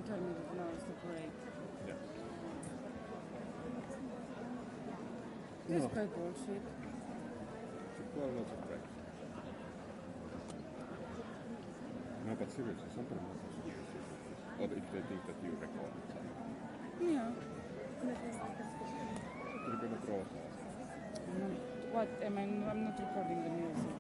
tell me that now is the break. Yeah. This is No. quite bullshit. 12 minutes of break. No, but seriously, somebody must have suggested. Or if they think that you recorded something. Yeah. You're gonna draw. What? I'm not recording the music.